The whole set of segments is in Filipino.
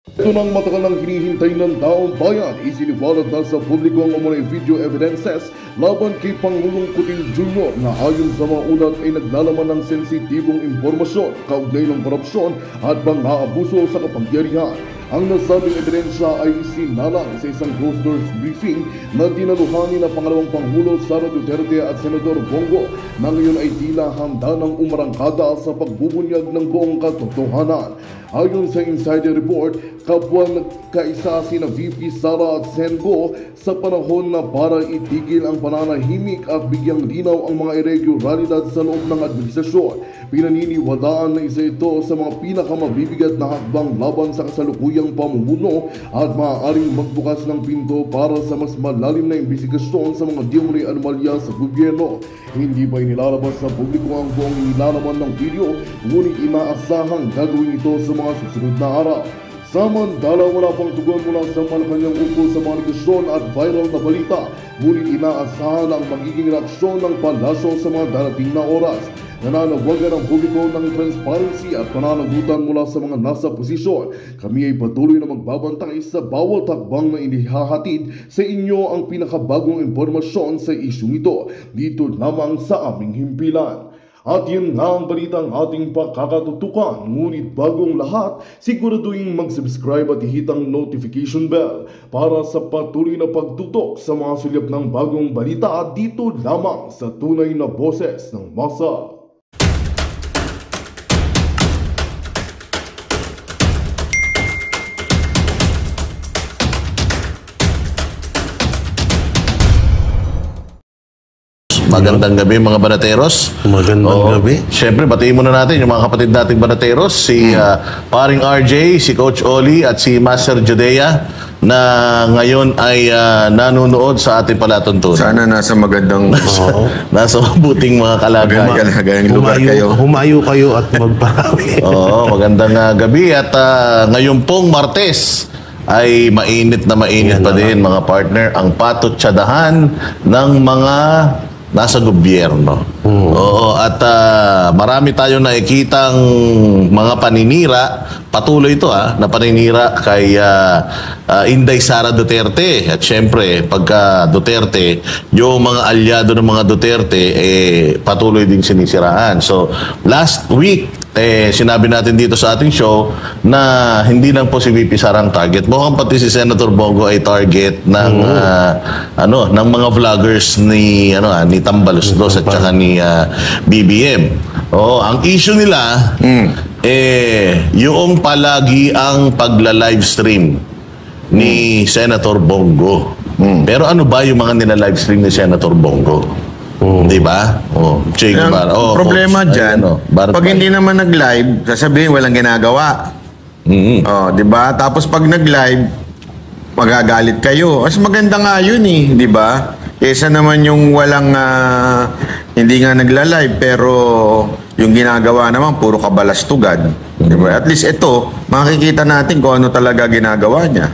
Ito nang matagal nang hinihintay ng taong bayan, isiniwalat na sa publiko ang umunay video evidences laban kay Pangulong Kuting Jr. na ayon sa mga ulat ay naglalaman ng sensitibong impormasyon kaugnay ng korupsyon at pang-aabuso sa kapangyarihan. Ang nasabing ebidensya ay isinalang sa isang closed doors briefing na dinaluhan ni na pangalawang Pangulo Sara Duterte at Senador Bongo na ngayon ay tila handa ng umarangkada sa pagbubunyag ng buong katotohanan. Ayon sa insider report, kapwa nagkaisa sina VP Sara at Sengo sa panahon na para itigil ang pananahimik at bigyang linaw ang mga irregulalidad sa loob ng administrasyon. Pinaniniwalaan na isa ito sa mga pinakamabibigat na hakbang laban sa kasalukuyang pamumuno at maaaring magbukas ng pinto para sa mas malalim na imbestigasyon sa mga di-umano'y anomalya sa gobyerno. Hindi pa inilalabas sa publiko ang buong nilalaman ng video, ngunit inaasahang gagawin ito sa mga susunod na araw. Samantala, wala pang tugon mula sa Malacanang ukol sa mga negasyon at viral na balita, ngunit inaasahan ang magiging reaksyon ng palasyo sa mga darating na oras. Nananawagan ang publiko ng transparency at pananagutan mula sa mga nasa posisyon. Kami ay patuloy na magbabantay sa bawat hakbang na inihahatid sa inyo ang pinakabagong impormasyon sa isyung ito dito lamang sa aming himpilan. At yun nga ang balitang ating pakakatutukan. Ngunit bagong lahat, siguraduhin mag-subscribe at ihit ang notification bell para sa patuloy na pagtutok sa mga sulyap ng bagong balita dito lamang sa tunay na boses ng masa. Magandang gabi mga banateros. Magandang gabi. Siyempre, batiin muna natin yung mga kapatid nating banateros. Si paring RJ, si Coach Oli at si Master Judea na ngayon ay nanonood sa ating palatuntunan. Sana nasa magandang Nasa mabuting mga kalagayan. lugar kayo. Humayo kayo at magparami. Oo, magandang gabi. At ngayon pong Martes ay mainit na mainit pa din mga partner ang patutsadahan ng mga nasa gobyerno. Oo, at marami tayong nakikitang mga paninira, patuloy ito na paninira kay Inday Sara Duterte. At syempre, pagka Duterte, yung mga alyado ng mga Duterte, patuloy din sinisiraan. So, last week, sinabi natin dito sa ating show na hindi lang po si VP Sara ang target. Mukhang pati si Senator Bongo ay target ng ng mga vloggers ni Tambalos Dos at saka ni BBM. Ang issue nila yung palagi ang pagla-livestream ni Senator Bongo. Pero ano ba yung mga nila-livestream ni Senator Bongo? Di ba? Che Guevara. Problema Coach, dyan, pag hindi naman nag-live, sasabihin walang ginagawa. Di ba? Tapos pag nag-live, magagalit kayo. Mas maganda nga yun di ba? Kesa naman yung walang, hindi nga nagla-live, pero yung ginagawa naman, puro kabalastugad. Di ba? At least ito, makikita natin kung ano talaga ginagawa niya.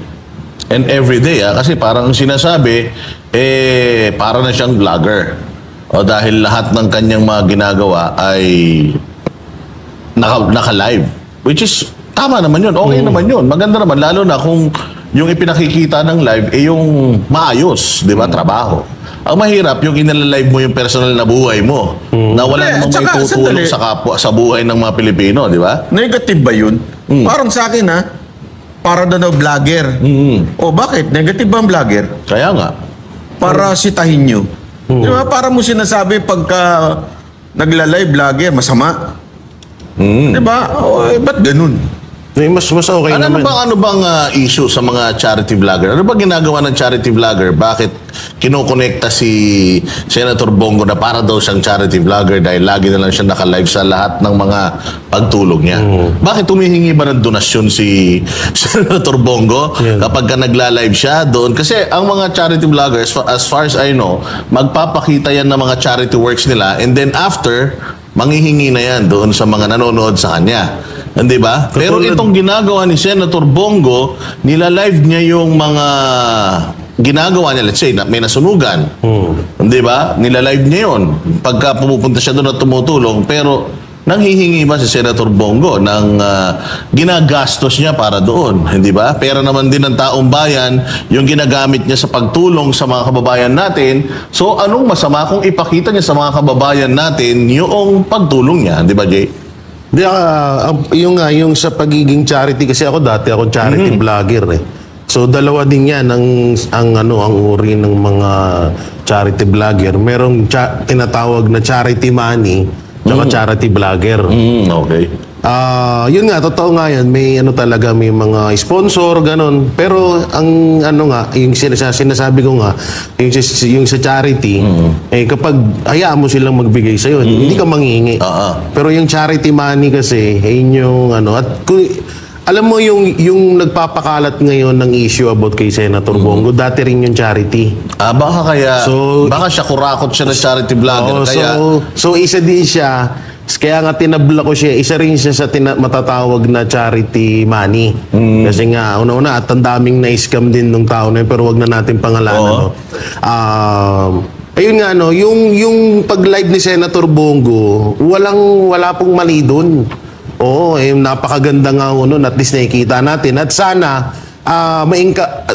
And everyday, kasi parang sinasabi, para na siyang vlogger. Dahil lahat ng kanyang mga ginagawa ay naka-live. Which is, tama naman yun. Okay naman yun. Maganda naman. Lalo na kung yung ipinakikita ng live, yung maayos, di ba, trabaho. Ang mahirap, yung inilalive mo yung personal na buhay mo, na wala namang may tutulong sa kapwa, sa buhay ng mga Pilipino, di ba? Negative ba yun? Parang sa akin para daw vlogger. Bakit? Negative ba ang vlogger? Kaya nga. Para sitahin nyo. Di ba? Para mo sinasabi pagka nagla-live vlogger, masama. Di ba? Ba't ganun? Mas okay naman. Ano bang issue sa mga charity vlogger? Ano ba ginagawa ng charity vlogger? Bakit kinokonekta si Senator Bongo na para daw siyang charity vlogger dahil lagi na lang siya naka-live sa lahat ng mga pagtulog niya? Bakit humihingi ba ng donasyon si Senator Bongo kapag ka nagla-live siya doon? Kasi ang mga charity vloggers, as far as I know, magpapakita yan ng mga charity works nila and then after, manghihingi na yan doon sa mga nanonood sa kanya. Hindi ba? Pero itong ginagawa ni Senator Bongo, nila-live niya yung mga ginagawa niya. Let's say, may nasunugan. Hindi ba? Nila-live niya yun. Pagka pumupunta siya doon at tumutulong. Pero nanghihingi ba si Senator Bongo ng ginagastos niya para doon, hindi ba? Pera naman din ng taong bayan yung ginagamit niya sa pagtulong sa mga kababayan natin. So anong masama kung ipakita niya sa mga kababayan natin yung pagtulong niya, di ba, Jay? Di, yung sa pagiging charity, kasi dati ako charity vlogger eh. So dalawa din yan ang uri ng mga charity vlogger. Merong tinatawag na charity money at charity vlogger. Okay. Yun nga, totoo nga yan. May talaga, may mga sponsor, ganun. Pero ang yung sinasabi ko nga, yung sa charity, kapag hayaan mo silang magbigay sa'yo, hindi ka manghihingi. Pero yung charity money kasi, yung at alam mo yung nagpapakalat ngayon ng issue about kay Senator Bongo, dati rin yung charity. Baka siya kurakot siya ng charity vlogger. So isa din siya. Kaya nga tinabla ko siya, isa rin siya sa matatawag na charity money. Kasi nga, una-una, at ang daming na-scam din nung tao na yun, pero wag na natin pangalanan. Ayun nga, yung pag-live ni Senator Bongo, wala pong mali doon. Oo, napakaganda nga nun, at least nakikita natin. At sana,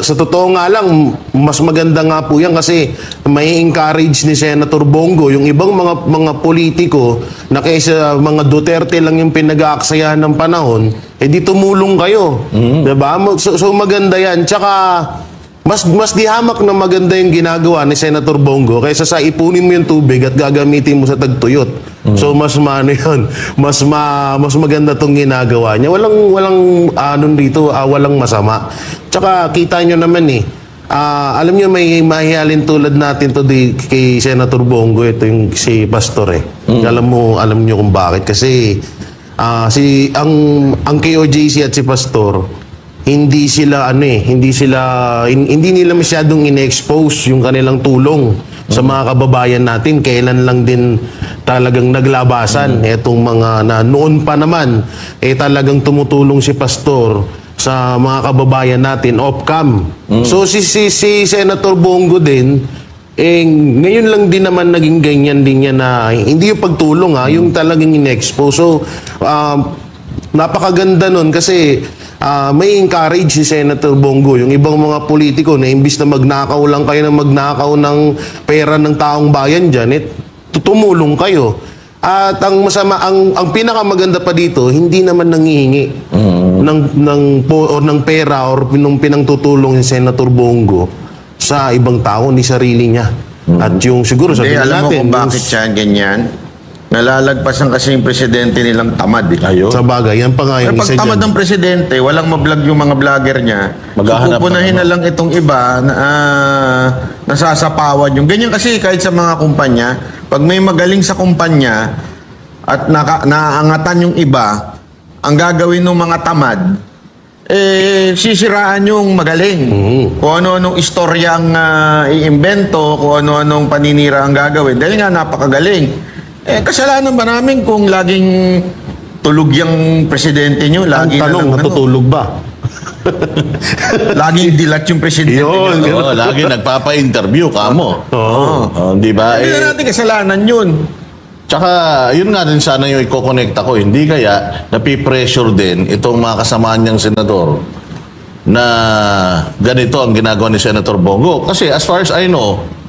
sa totoo nga lang, mas maganda nga po yan kasi may encourage ni Senator Bongo yung ibang mga politiko na kaysa mga Duterte lang yung pinag-aaksayahan ng panahon, di tumulong kayo. Diba? So maganda yan. Tsaka, mas dihamak na maganda yung ginagawa ni Senator Bongo kaysa sa ipunin mo yung tubig at gagamitin mo sa tagtuyot. So mas yun, mas maganda tong ginagawa niya. Walang walang masama. Tsaka kita nyo naman alam nyo may mahihalin tulad natin to kay Senator Bongo, ito yung si Pastor Alam nyo kung bakit kasi ang KOJC at si Pastor hindi nila masyadong in-expose yung kanilang tulong sa mga kababayan natin. Kailan lang din talagang naglabasan etong mga na noon pa naman talagang tumutulong si Pastor sa mga kababayan natin off-cam. So si Senator Bongo din ngayon lang din naman naging ganyan din niya na hindi yung pagtulong yung talagang in-expose. So napakaganda nun kasi may encourage si Senator Bongo yung ibang mga politiko na imbis na magnakaw lang kayo ng magnakaw ng pera ng taong bayan dyan, tumulong kayo. At ang pinakamaganda pa dito, hindi naman nanghihingi ng pera or pinangtutulong ni Senator Bongo sa ibang tao, ni sarili niya. At yung siguro sabihin alam natin, mo kung bakit siya ganyan? Nalalagpasan kasi yung presidente nilang tamad. Sa bagay, yan pa nga yung pag tamad ng presidente, walang mablog yung mga vlogger niya. Pupunahin na lang itong iba na nasasapawan yung ganyan kasi kahit sa mga kumpanya, pag may magaling sa kumpanya at naaangatan yung iba, ang gagawin ng mga tamad, sisiraan yung magaling. Kung ano-anong istorya ang iimbento, kung ano-anong paninira ang gagawin. Dahil nga napakagaling. Kasalanan ba namin kung laging tulog yung presidente nyo? Lagi ang tanong, natutulog ba? Laging dilat yung presidente nyo. Lagi nagpapa-interview kamo. Di ba? Hindi na natin kasalanan yun. Tsaka, yun nga din sana yung i-connect ako. Hindi kaya napipressure din itong mga kasamaan niyang senador na ganito ang ginagawa ni Senator Bongo. Kasi as far as I know,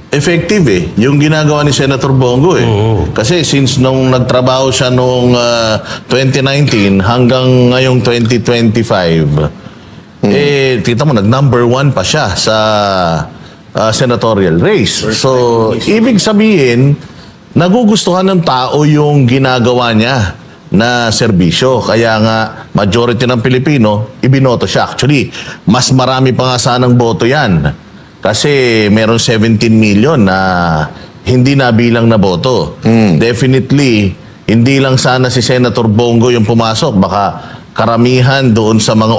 effective yung ginagawa ni Senator Bongo Kasi since nung nagtrabaho siya noong 2019 hanggang ngayong 2025, kita mo, nag-number 1 pa siya sa senatorial race. So, ibig sabihin, nagugustuhan ng tao yung ginagawa niya na serbisyo. Kaya nga, majority ng Pilipino, ibinoto siya. Actually, mas marami pa nga sanang boto yan. Kasi meron 17 million na hindi nabilang na boto. Definitely, hindi lang sana si Senator Bongo yung pumasok. Baka karamihan doon sa mga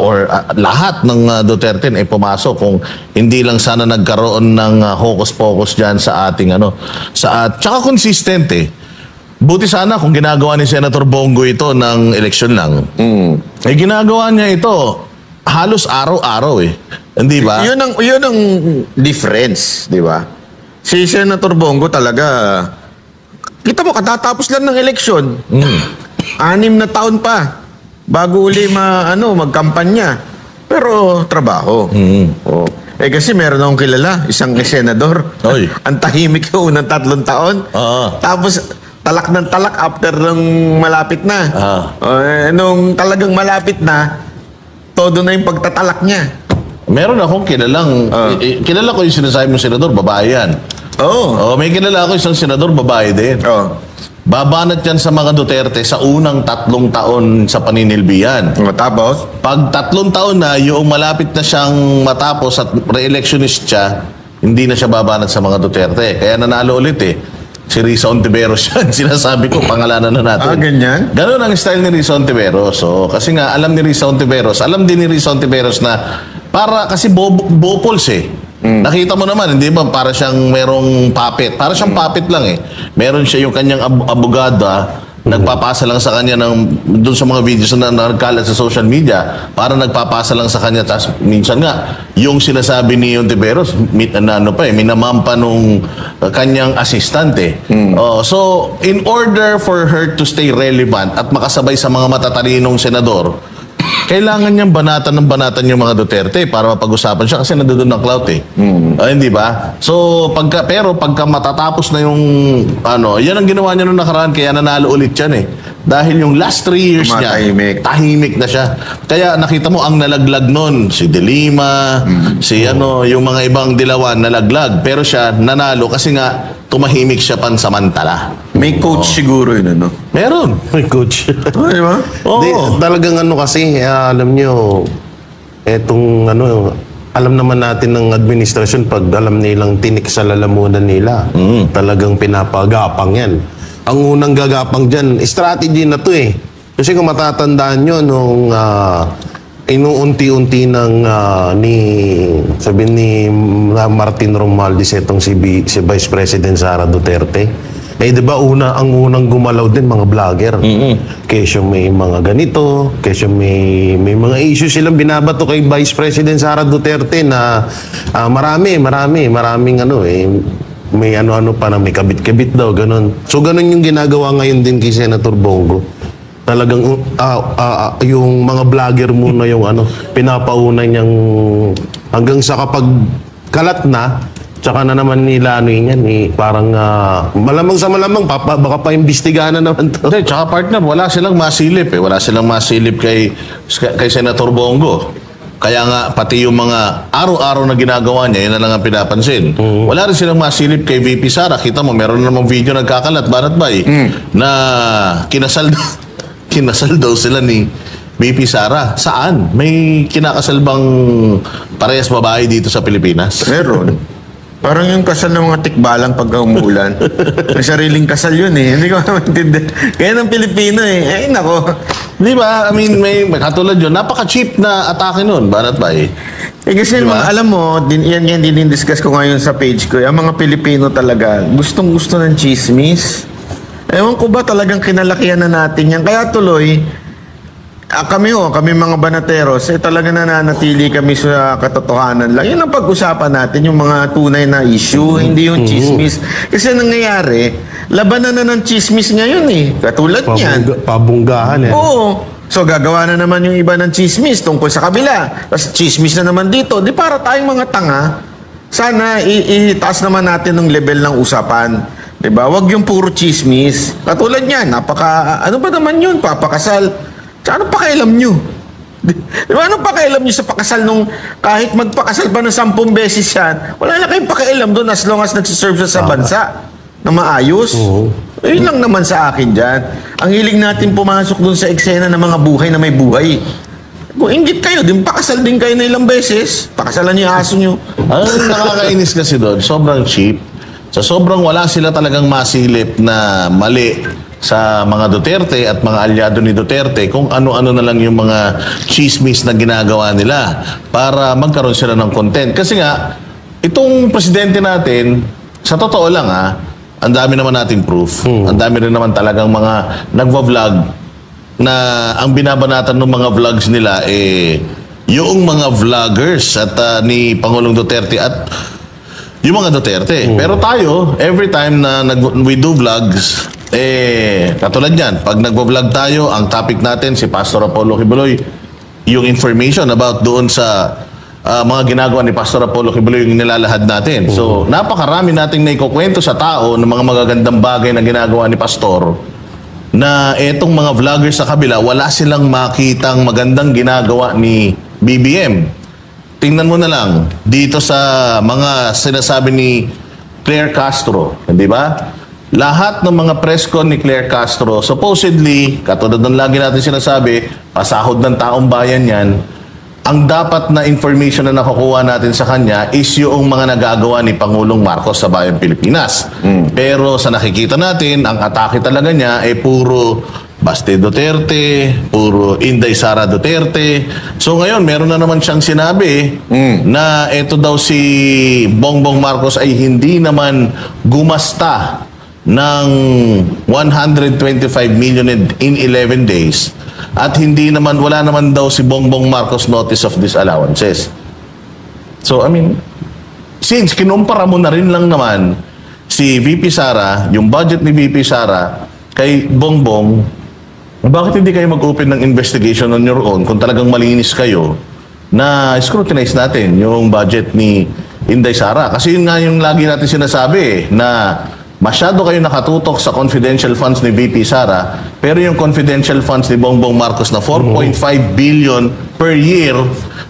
lahat ng Duterte ay pumasok kung hindi lang sana nagkaroon ng hocus-pocus dyan sa ating tsaka consistent Buti sana kung ginagawa ni Senator Bongo ito ng eleksyon lang. Ginagawa niya ito halos araw-araw Hindi ba? Yun ang difference, di ba? Si Senator Bongo talaga Kita mo, katatapos lang ng eleksyon. 6 na taon pa bago uli magkampanya. Pero trabaho. Oh. Kasi meron akong kilala, isang senador. Oy. Ang tahimik yung unang 3 taon. Tapos talak ng talak after nung malapit na. Nung talagang malapit na, todo na yung pagtatalak niya. Meron akong kilalang, kilala ko yung sinasabi mong senador, babae yan. Oo. May kilala ako isang senador, babae din. Babanat yan sa mga Duterte sa unang 3 taon sa paninilbihan. Tapos? Pag 3 taon na, yung malapit na siyang matapos at re-electionist siya, hindi na siya babanat sa mga Duterte. Kaya nanalo ulit Si Risa Ontiveros yan. Sinasabi ko, pangalanan na natin. Ganyan? Ganun ang style ni Risa Ontiveros. So, kasi nga, alam din ni Risa Ontiveros na kasi bopols Nakita mo naman, hindi ba? Para siyang merong puppet. Para siyang puppet lang Meron siya yung kanyang abogada, nagpapasa lang sa kanya doon sa mga videos na nagkalat sa social media, para nagpapasa lang sa kanya. Tapos minsan nga, yung sinasabi ni Ontiveros, minamampa nung kanyang assistant so, in order for her to stay relevant at makasabay sa mga matatalinong senador, kailangan niyang banatan yung mga Duterte para mapag-usapan siya kasi nandoon ng clout hindi ba? So, pagka matatapos na yung yan ang ginawa niya nung nakaraan, kaya nanalo ulit yan Dahil yung last 3 years niya, tahimik na siya. Kaya nakita mo ang nalaglag nun, si De Lima, yung mga ibang dilawan nalaglag. Pero siya nanalo kasi nga tumahimik siya pansamantala. May coach siguro yun, Meron. May coach. Di ba? Talagang kasi, alam nyo, alam naman natin ng administrasyon pag alam nilang tinik sa lalamunan nila, talagang pinapagapang yan. Ang unang gagapang dyan, strategy na to Kasi kung matatandaan nyo, nung inuunti-unti sabi ni Martin Romualdez itong si Vice President Sara Duterte. Di ba ang unang gumalaw din mga vlogger. Kesyo may mga ganito, kesyo may mga issues silang binabato kay Vice President Sara Duterte na maraming may ano-ano pa na may kabit-kabit daw, ganun. So ganun yung ginagawa ngayon din kay Senator Bongo. Talagang yung mga vlogger muna yung pinapauna niyang hanggang sa kapag kalat na, tsaka na naman nila parang malamang sa malamang baka pa-imbestigahan na naman to. Tsaka partner, wala silang masilip Wala silang masilip kay Senator Bongo. Kaya nga, pati yung mga araw-araw na ginagawa niya, yun na lang ang pinapansin. Wala rin silang masilip kay VP Sara. Kita mo, meron namang video nagkakalat, na kinasal daw sila ni VP Sara. Saan? May kinakasal bang parehas babae dito sa Pilipinas? Meron. Parang yung kasal ng mga tikbalang pagka umuulan. May sariling kasal yun Hindi ko maintindihan. Kaya ng Pilipino Ay, nako. Di ba? I mean, may katulad yun. Napaka-cheap na atake nun. Banat ba kasi diba? Alam mo, yan din-discuss ko ngayon sa page ko. Ang mga Pilipino talaga, gustong-gusto ng chismis. Ewan ko ba talagang kinalakihan na natin yan. Kaya tuloy, kami mga banateros, talaga nananatili kami sa katotohanan lang. Yan ang pag-usapan natin, yung mga tunay na issue, hindi yung chismis. Kasi nangyayari, labanan na ng chismis ngayon Katulad niyan. Pabunggahan Oo. So gagawa na naman yung iba ng chismis tungkol sa kabila. Tapos chismis na naman dito. Di para tayong mga tanga, sana itaas naman natin ng level ng usapan. Diba? Huwag yung puro chismis. Katulad niyan, ano ba naman yun? Papakasal. Anong pakialam nyo? Diba, anong pakialam nyo sa pakasal nung kahit magpakasal pa ng 10 beses yan, wala na kayong pakialam doon as long as nagsiserve sa bansa na maayos. Yun lang naman sa akin dyan. Ang hiling natin pumasok doon sa eksena ng mga buhay na may buhay. Kung inggit kayo, pakasal din kayo na ilang beses. Pakasalan niyo yung aso nyo. Ang nakakainis kasi doon, sobrang cheap. Sa sobrang wala sila talagang masilip na mali sa mga Duterte at mga alyado ni Duterte kung ano-ano na lang yung mga chismis na ginagawa nila para magkaroon sila ng content. Kasi nga, itong presidente natin, sa totoo lang ang dami naman nating proof. Ang dami rin naman talagang mga nagva-vlog na ang binabanatan ng mga vlogs nila yung mga vloggers at ni Pangulong Duterte at yung mga Duterte. Pero tayo, every time na we do vlogs, katulad yan, pag nagbo-vlog tayo, ang topic natin si Pastor Apollo Kibuloy, yung information about doon sa mga ginagawa ni Pastor Apollo Kibuloy yung nilalahad natin. So, napakarami nating naikukwento sa tao ng mga magagandang bagay na ginagawa ni Pastor na etong mga vloggers sa kabila, wala silang makitang magandang ginagawa ni BBM. Tingnan mo na lang, dito sa mga sinasabi ni Claire Castro, di ba? Lahat ng mga press con ni Claire Castro, supposedly, katulad ng lagi natin sinasabi, pasahod ng taong bayan yan, ang dapat na information na nakukuha natin sa kanya is yung mga nagagawa ni Pangulong Marcos sa Bayang Pilipinas. Pero sa nakikita natin, ang atake talaga niya ay puro Baste Duterte, puro Inday Sara Duterte. So ngayon, meron na naman siyang sinabi na ito daw si Bongbong Marcos ay hindi naman gumasta ng 125 million in 11 days. At wala naman daw si Bongbong Marcos notice of disallowances. So, I mean, since kinumpara mo na rin lang naman si VP Sara, yung budget ni VP Sara, kay Bongbong, bakit hindi kayo mag-open ng investigation on your own kung talagang malinis kayo na scrutinize natin yung budget ni Inday Sara? Kasi yun nga yung lagi natin sinasabi na masyado kayo nakatutok sa confidential funds ni VP Sara, pero yung confidential funds ni Bongbong Marcos na 4.5 billion per year,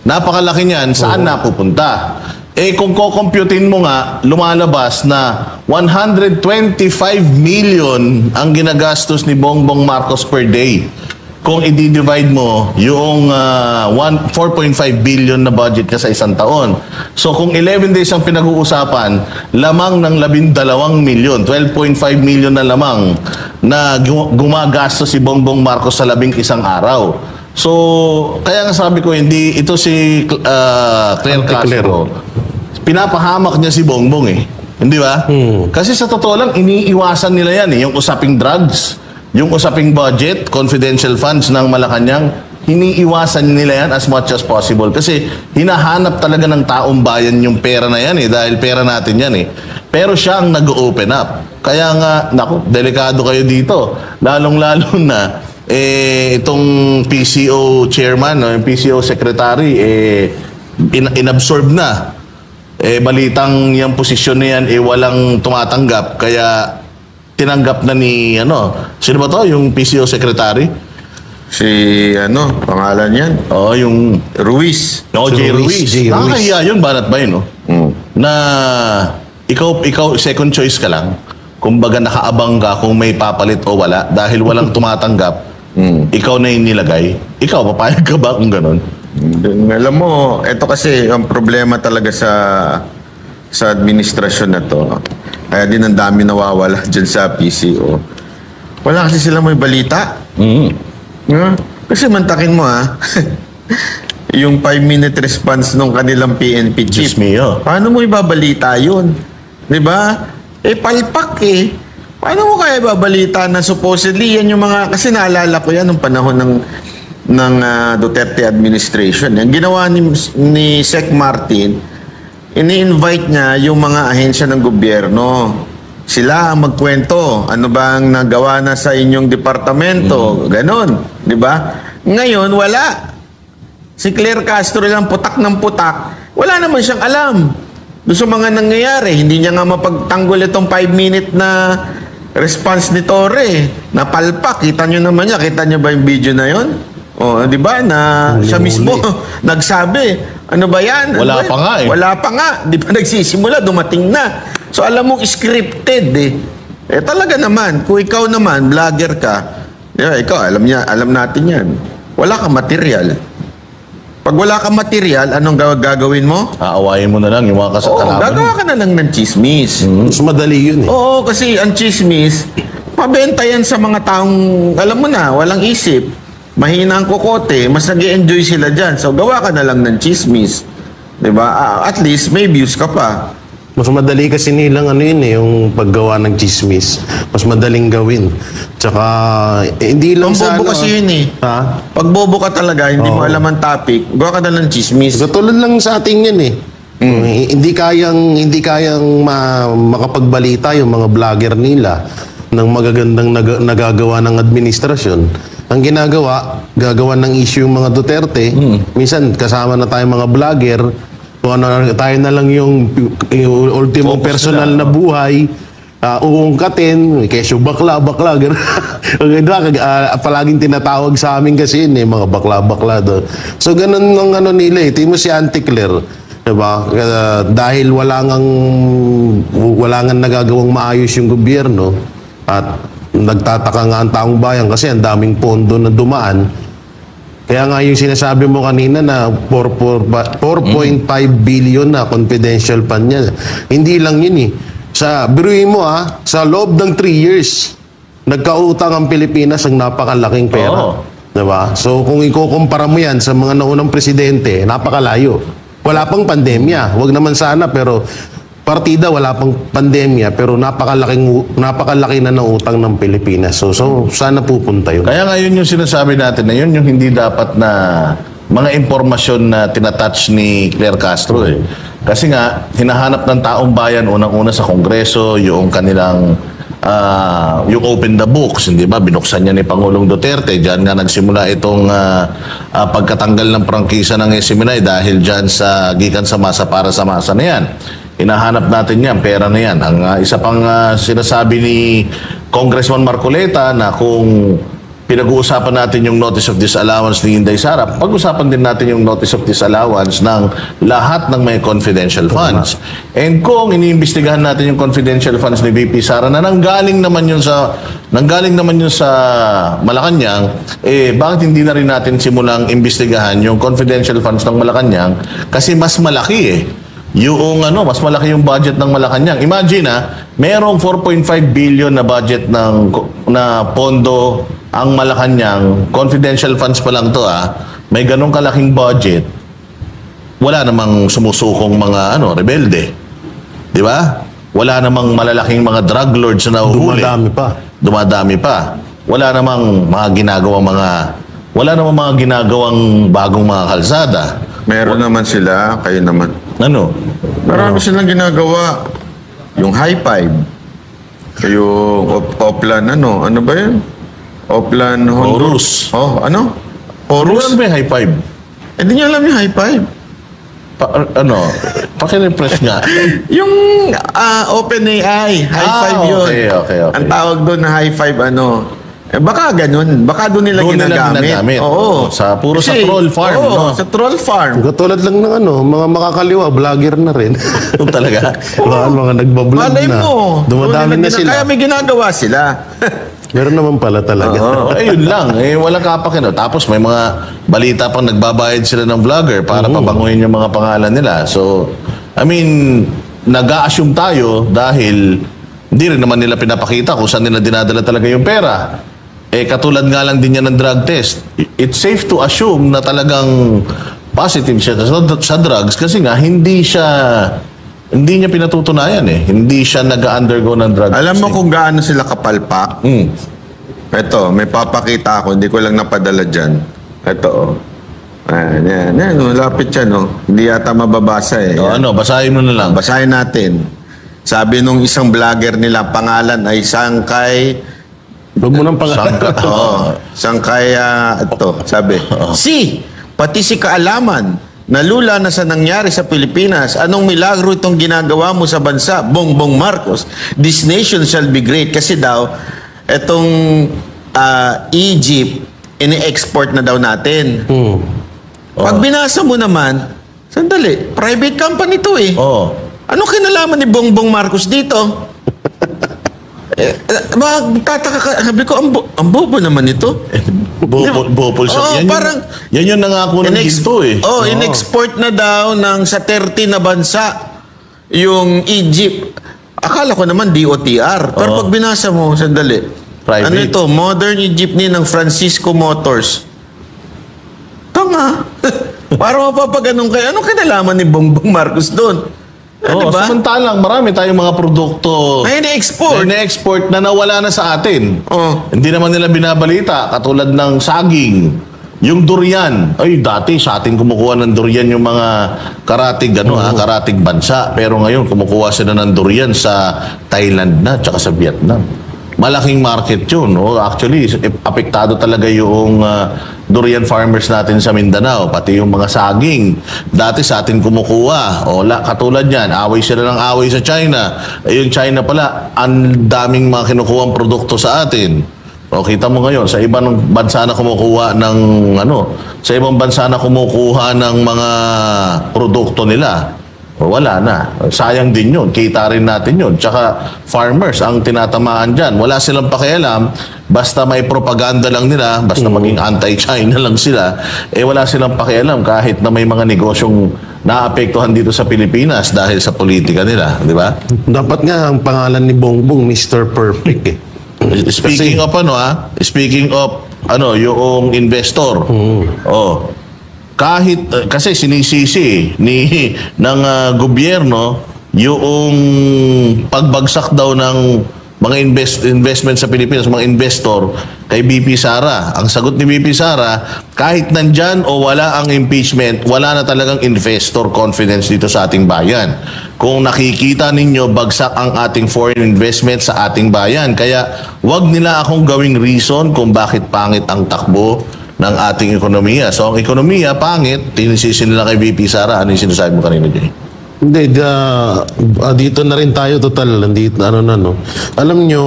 napakalaki niyan, saan napupunta? Kung kukomputin mo nga, lumalabas na 125 million ang ginagastos ni Bongbong Marcos per day. Kung i-divide mo yung 4.5 billion na budget niya sa isang taon. So kung 11 days ang pinag-uusapan, lamang ng 12 milyon, 12.5 million na lamang na gumagastos si Bongbong Marcos sa 11 araw. So, kaya nga sabi ko, hindi ito si Claire Castro. Pinapahamak niya si Bongbong eh. Hindi ba? Kasi sa totoo lang, iniiwasan nila yan eh, yung usaping drugs. Yung usaping budget, confidential funds ng Malacanang, hiniiwasan nila yan as much as possible. Kasi hinahanap talaga ng taong bayan yung pera na yan eh, dahil pera natin yan eh. Pero siya ang nag-open up. Kaya nga, naku, delikado kayo dito. Lalong-lalo na, itong PCO chairman, yung PCO secretary, inabsorb na. Balitang yung posisyon na yan, walang tumatanggap. Kaya, tinanggap na ni, sino ba to? Yung PCO secretary? Si, pangalan yan? Yung Ruiz. Jay Ruiz. Nakakahiya yun, banat ba yun, na ikaw, second choice ka lang. Kumbaga, nakaabang ka kung may papalit o wala. Dahil walang tumatanggap, ikaw na yung nilagay. Ikaw, papayag ka ba kung ganun? Alam mo, ito kasi ang problema talaga sa administrasyon na to. Kaya din ang dami nawawala dyan sa PCO. Wala kasi sila may balita. Kasi mantakin mo yung 5-minute response nung kanilang PNP chief. Paano mo ibabalita yun? Diba? Palpak eh. Paano mo kaya ibabalita na supposedly yan yung mga... Kasi naalala ko yan nung panahon ng Duterte administration. Yung ginawa ni Sec Martin, ini-invite niya yung mga ahensya ng gobyerno. Sila ang magkwento. Ano bang nagawa na sa inyong departamento? Ganon. Di ba? Ngayon, wala. Si Claire Castro lang putak ng putak. Wala naman siyang alam. Doon sa mga nangyayari, hindi niya nga mapagtanggol itong 5-minute na response ni Torre. Napalpak. Kita niyo naman niya. Kita niyo ba yung video na yon? Di ba? Na siya mismo nagsabi. Ano ba yan? Wala pa nga eh. Wala pa nga. Di pa nagsisimula, dumating na. So alam mo, scripted eh. Talaga naman, kung ikaw naman, vlogger ka, ikaw, alam natin yan. Wala kang material. Pag wala kang material, anong gagawin mo? Aawayin mo na lang yung mga kasalanan. Gagawa ka na lang ng chismis. Mas madali yun eh. Oo, kasi ang chismis, mabenta yan sa mga taong, alam mo na, walang isip. Mahina ang kokote, mas nag-enjoy sila dyan. So, gawa ka na lang ng chismis. Diba? At least, may views ka pa. Mas madali kasi nilang yung paggawa ng chismis. Mas madaling gawin. Tsaka, hindi lang sa... Pagbobo kasi yun eh. Ha? Pagbobo ka talaga, hindi mo alam ang topic, gawa ka na lang chismis. Katulad lang sa ating yan eh. Hindi kayang makapagbalita yung mga vlogger nila. ng magagandang nagagawa ng administrasyon. Ang gagawa ng issue yung mga Duterte. Minsan, kasama na tayong mga vlogger. Kung ano, tayo na lang yung ultimo Focus personal na, na buhay. Uungkatin, kesyo bakla. Diba, palaging tinatawag sa amin kasi yun, mga bakla doon. So, ganun ng ano nila eh. Tingin mo si Auntie Claire, diba? Dahil wala nga nagagawang maayos yung gobyerno at nagtataka nga ang taong bayan kasi ang daming pondo na dumaan. Kaya nga yung sinasabi mo kanina na 4.5 billion na confidential fund niya. Hindi lang yun eh. Biruin mo sa loob ng 3 years, nagkautang ang Pilipinas ng napakalaking pera. Oo. Diba? So kung ikukumpara mo yan sa mga naunang presidente, napakalayo. Wala pang pandemya. Wag naman sana pero partida wala pang pandemya pero napakalaki na ng utang ng Pilipinas. So sana pupunta yun. Kaya nga yun yung sinasabi natin na yun yung hindi dapat na mga impormasyon na tinatouch ni Claire Castro eh. Kasi nga, hinahanap ng taong bayan unang-una sa Kongreso yung kanilang yung open the books, hindi ba? Binuksan niya ni Pangulong Duterte. Diyan nga nagsimula itong pagkatanggal ng prangkisa ng SMNI dahil diyan sa gikan sa masa para sa masa na yan. Hinahanap natin yan, pera na yan. Ang isa pang sinasabi ni Congressman Marcoleta na kung pinag-uusapan natin yung notice of disallowance ni Inday Sara, pag-usapan din natin yung notice of disallowance ng lahat ng may confidential funds. And kung iniimbestigahan natin yung confidential funds ni VP Sara na nanggaling naman yun sa Malacanang, bakit hindi na rin natin simulang imbestigahan yung confidential funds ng Malacanang kasi mas malaki mas malaki yung budget ng Malacanang. Imagine mayroong 4.5 billion na budget na pondo ang Malacanang, confidential funds pa lang to may ganong kalaking budget, wala namang sumusukong mga rebelde. Di ba? Wala namang malalaking mga drug lords na nahuhuli. Dumadami pa. Wala namang mga ginagawang bagong mga kalsada. Meron naman sila, kayo naman. Ano? Marami silang ginagawa. Yung high five. Yung Oplan, ano ba yun? Oplan Horus. Ano? Horus? Ano ba yung high five? Hindi niyo alam yung high five. Paki-refresh nga. Yung OpenAI, high five yun. Okay. Ang tawag doon na high five, baka ganun. Baka doon nila ginagamit. Oo. Sa troll farm. Oo, sa troll farm. Katulad lang ng mga makakaliwa, vlogger na rin. Talaga. Mga nagbablog na. Malay mo. Dumadami na sila. Kaya may ginagawa sila. Meron naman pala talaga. Yun lang. Walang kapakin. Tapos may mga balita pang nagbabayad sila ng vlogger para pabanguhin yung mga pangalan nila. So, nag-a-assume tayo dahil hindi rin naman nila pinapakita kung saan nila dinadala talaga yung pera. Katulad nga lang din yan ng drug test. It's safe to assume na talagang positive siya sa drugs kasi nga hindi niya pinatutunayan Hindi siya nag-undergo ng drug Alam mo testing. kung gaano sila kapalpak? Ito, may papakita ako. Hindi ko lang napadala dyan. Ito, Yan, lapit yan, Hindi yata mababasa Basahin mo na lang. Basahin natin. Sabi nung isang vlogger nila, pangalan ay Sangkay. Huwag mo nang pangalan. Sangkay, sabi. Pati si kaalaman, nalula na sa nangyari sa Pilipinas. Anong milagro itong ginagawa mo sa bansa? Bongbong Marcos. This nation shall be great. Kasi daw, itong Egypt, ini-export na daw natin. Pag binasa mo naman, sandali, private company to Anong kinalaman ni Bongbong Marcos dito? Magtataka ka. Sabi ko, ang bobo naman ito. Bopol siya. Yan yung nangako ng ginto in-export na daw sa 30 na bansa yung Egypt. Akala ko naman DOTR. Pero pag binasa mo, sandali. Private. Ano ito? Modern Egyptian ng Francisco Motors. Tanga. Para mapapaganon kayo. Anong kinalaman ni Bongbong Marcos doon? Diba? Samantalang marami tayong mga produkto na ina-export na nawala na sa atin. Hindi naman nila binabalita. Katulad ng saging, yung durian. Dati sa atin kumukuha ng durian yung mga karatig bansa. Pero ngayon kumukuha sila ng durian sa Thailand na tsaka sa Vietnam. malaking market yun. No? Actually, apektado talaga yung durian farmers natin sa Mindanao, pati yung mga saging. Dati sa atin kumukuha. Katulad yan, away sila ng away sa China. Yung China pala, ang daming mga kinukuhang produkto sa atin. O kita mo ngayon, sa ibang bansa na kumukuha ng sa ibang bansa na kumukuha ng mga produkto nila. Wala na. Sayang din yun. Kita rin natin yun. Tsaka farmers ang tinatamaan dyan. Wala silang pakialam. Basta may propaganda lang nila, basta maging anti-China lang sila, wala silang pakialam kahit na may mga negosyong naapektuhan dito sa Pilipinas dahil sa politika nila. Di ba? Dapat nga ang pangalan ni Bongbong, Mr. Perfect eh. Speaking of yung investor. Kahit kasi sinisisi ng gobyerno yung pagbagsak daw ng mga investment sa Pilipinas, mga investor kay BP Sara. Ang sagot ni BP Sara, kahit nandyan o wala ang impeachment, wala na talagang investor confidence dito sa ating bayan. Kung nakikita ninyo, bagsak ang ating foreign investment sa ating bayan. Kaya wag nila akong gawing reason kung bakit pangit ang takbo ng ating ekonomiya. So, ang ekonomiya, pangit, tinisisi nila kay VP Sara. Ano yung sinasabi mo kanina, Jay? Hindi, dito na rin tayo total. Nandito, Alam nyo,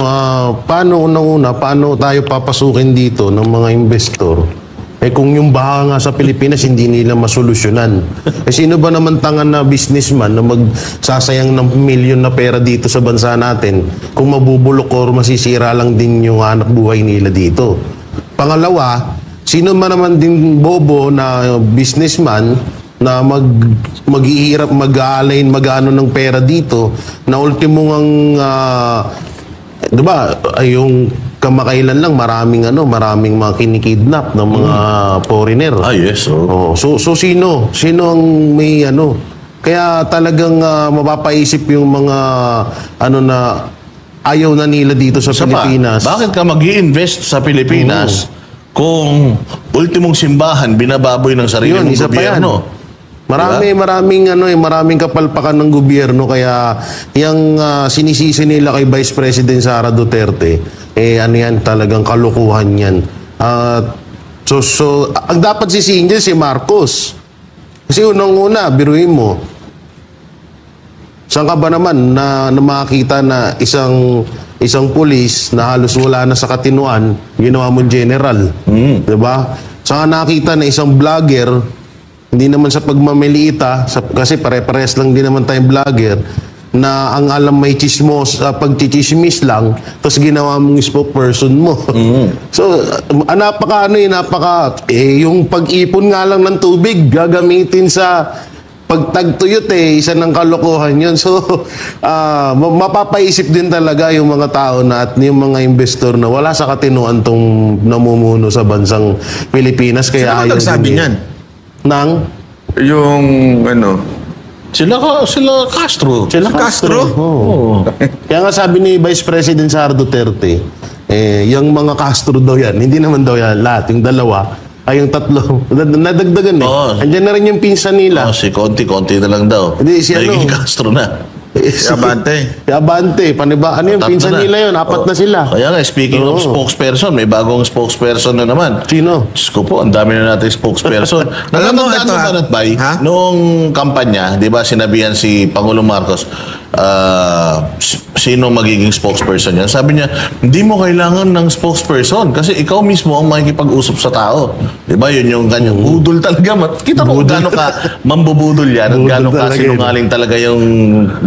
paano tayo papasukin dito ng mga investor? Kung yung baha nga sa Pilipinas, hindi nila masolusyonan. Sino ba naman tangan na businessman na magsasayang ng milyon na pera dito sa bansa natin kung mabubulok or masisira lang din yung hanap buhay nila dito? Pangalawa, sino man naman din bobo na businessman na maghihirap, mag-align, mag-ano ng pera dito na ultimo ang, diba, yung kamakailan lang maraming mga kinikidnap ng mga foreigner. Yes. So sino ang may kaya talagang mapapaisip yung mga na ayaw na nila dito sa Pilipinas. Bakit ka mag-i-invest sa Pilipinas kung ultimong simbahan binababoy ng sarili ng gobyerno? Maraming kapalpakan ng gobyerno kaya yung sinisisi nila kay Vice President Sara Duterte, yan talagang kalukuhan yan. So ang dapat sisihin dyan si Marcos. Kasi unang-una, biruin mo, saan ka ba naman na makakita na isang pulis na halos wala na sa katinuan, ginawa mong general? Diba? Saan nakita na isang vlogger, hindi naman sa pagmamiliita, kasi pare-pares lang din naman tayong vlogger, na ang alam may chismos, pagchichismis lang, tapos ginawa mong spokesperson mo. So, yung pag-ipon nga lang ng tubig, gagamitin sa pagtagtuyot isa ng kalokohan yun. So, mapapaisip din talaga yung mga tao na at yung mga investor na wala sa katinuan tong namumuno sa bansang Pilipinas. Kaya sino nagsabi niyan? Sila Castro. Sila Castro? Oo. Kaya nga sabi ni Vice President Sara Duterte, yung mga Castro daw yan. Hindi naman daw yan lahat. Yung dalawa, yung tatlo. Nadagdagan Andiyan na rin yung pinsan nila. Si konti-konti na lang daw. Hindi, naging Castro na. Si Abante. Si Abante. Yung pinsan nila yun? Apat na sila. Kaya nga, speaking of spokesperson, may bagong spokesperson na naman. Sino? Diyos ko po, ang dami na natin spokesperson. Alam mo, Nakatandaan ito, mo ba, Natbay, noong kampanya, di ba, sinabihan si Pangulong Marcos, sino magiging spokesperson yan? Sabi niya, hindi mo kailangan ng spokesperson kasi ikaw mismo ang makikipag-usap sa tao. Di ba? Yun yung kanyang budol talaga. Kita mo kung gano'n ka mambubudol yan at gano'n ka sinungaling talaga yung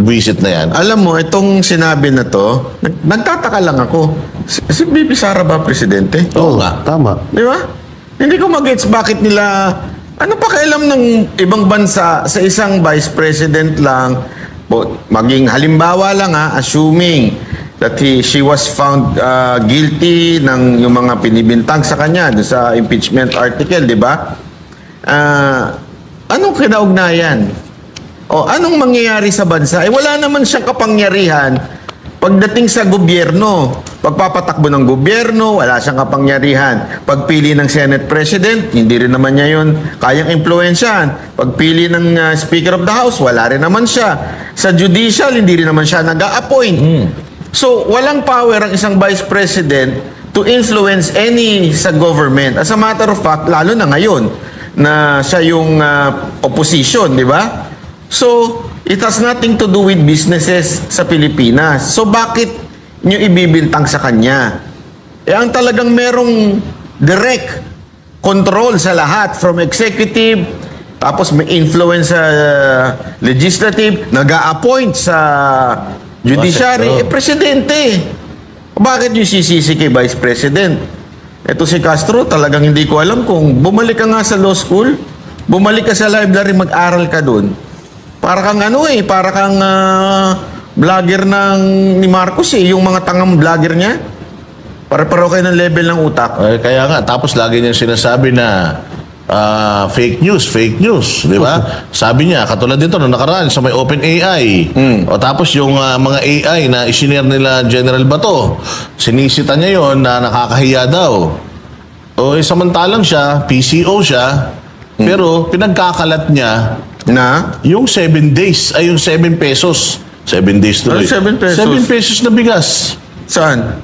visit na yan. Alam mo, itong sinabi na to, nagtataka lang ako. Si BP Sara ba presidente? Oo nga. Tama. Di ba? Hindi ko mag-gets bakit nila, ano pakialam ng ibang bansa sa isang vice president lang, maging halimbawa lang assuming that she was found guilty ng yung mga pinibintang sa kanya sa impeachment article, di ba? Anong kinaugnayan? O anong mangyayari sa bansa? Wala naman siyang kapangyarihan pagdating sa gobyerno. Pagpapatakbo ng gobyerno, wala siyang kapangyarihan. Pagpili ng Senate President, hindi rin naman niya yun kayang impluensyahan. Pagpili ng Speaker of the House, wala rin naman siya. Sa Judicial, hindi rin naman siya nag-a-appoint. So, walang power ang isang vice president to influence any sa government. As a matter of fact, lalo na ngayon na siya yung opposition, di ba? So, it has nothing to do with businesses sa Pilipinas. So, bakit nyo ibibintang sa kanya? Ang talagang merong direct control sa lahat from executive, tapos may influence sa legislative, nag-a-appoint sa judiciary, presidente. Bakit yung sisisi kay vice president? Ito si Castro, talagang hindi ko alam kung bumalik ka nga sa law school, bumalik ka sa library, mag-aral ka doon. Para kang para kang vlogger ni Marcos yung mga tangang vlogger niya. Para-paro kayo ng level ng utak. Kaya nga, tapos lagi niya sinasabi na fake news, di ba? Sabi niya, katulad dito, nung nakaraan sa may OpenAI. O tapos yung mga AI na isinare nila General Bato, sinisita niya yon na nakakahiya daw. O samantalang siya, PCO siya, pero pinagkakalat niya na yung 7 days, ay yung 7 pesos. 7 days tuloy. 7 pesos? 7 pesos na bigas. Saan?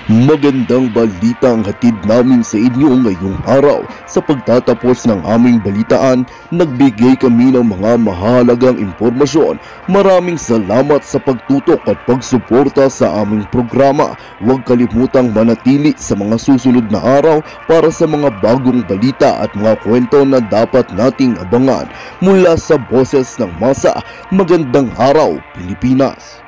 Magandang balita ang hatid namin sa inyo ngayong araw. Sa pagtatapos ng aming balitaan, nagbigay kami ng mga mahalagang impormasyon. Maraming salamat sa pagtutok at pagsuporta sa aming programa. Huwag kalimutang manatili sa mga susunod na araw para sa mga bagong balita at mga kwento na dapat nating abangan. Mula sa Boses ng Masa, magandang araw, Pilipinas!